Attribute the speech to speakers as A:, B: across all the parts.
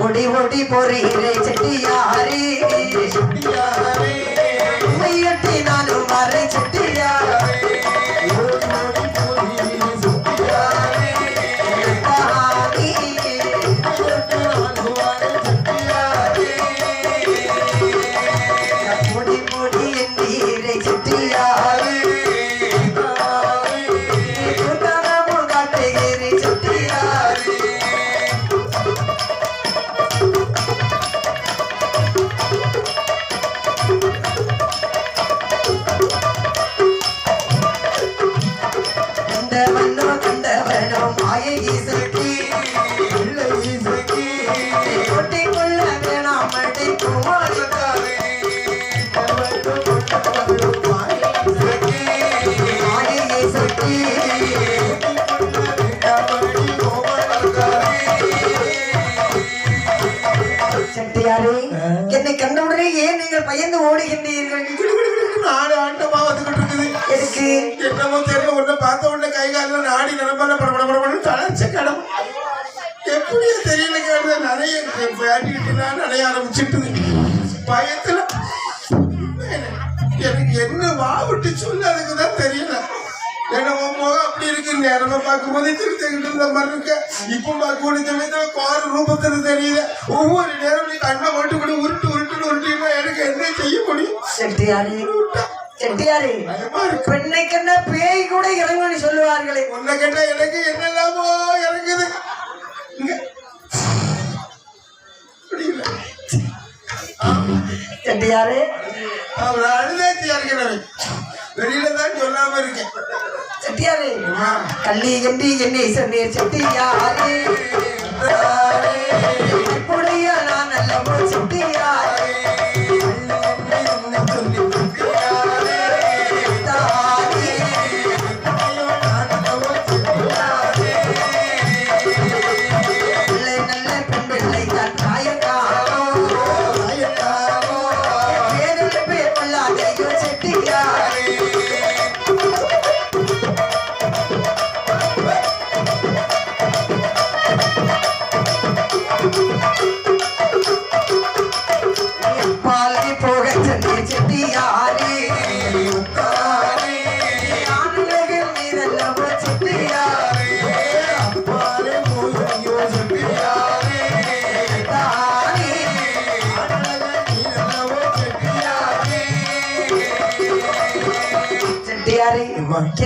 A: ஓடி ஓடி போறீரே செட்டியாரே மையட்டி நானும் வரை செட்டியாரே என்னை கண்டவுடனே ஏன் நீங்கள் பயந்து ஓடுகின்றீர்கள்?
B: நாடு ஆட்டமா வந்துகிட்டு இருக்குது.
A: எதுக்கு?
B: என்னமோ தெரியல. உன்னை பார்த்த உடனே கை கால நாடி நிரம்பல படப்படப்படப்பட தளர்ச்ச கடம் எப்படியே தெரியல. கேட்டு நிறைய பேட்டிக்கிட்டு நிறைய ஆரம்பிச்சுட்டுது. பயத்துல எனக்கு என்ன வாவிட்டு சொல்ல அதுக்குதான் தெரியல. ஏன்னா உன் முகம் அப்படி இருக்கு. நேரமா பார்க்கும்போது திருத்திக்கிட்டு இருந்த மாதிரி இருக்க. இப்ப பார்க்கக்கூடிய சமயத்துல கோர ரூபத்துல தெரியல. ஒவ்வொரு நேரம் நீ கண்ணை போட்டு கூட உருட்டு உருட்டுன்னு உருட்டினா எனக்கு என்ன செய்ய முடியும்?
A: செட்டியாரே செட்டியாரே பெண்ணை கண்ட பேய் கூட இறங்குன்னு சொல்லுவார்களே.
B: உன்னை கண்ட எனக்கு என்னெல்லாமோ இறங்குது.
A: செட்டியாரே
B: அவர் அழுதாச்சு இறங்கிறவன் வெளியில தான் சொல்லாம இருக்கேன்.
A: செட்டியாரே கள்ளி கண்டி என்னை சொன்னீர் செட்டியாரே இப்படியா நான் நல்லவோ செட்டியாரே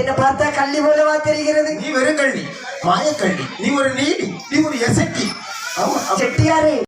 A: என்ன பார்த்தா கள்ளி போலவா தெரிகிறது?
B: நீ வெறும் கள்ளி, மாயக்கள்ளி. நீ ஒரு நீடி, நீ ஒரு எசட்டி.
A: செட்டியாரே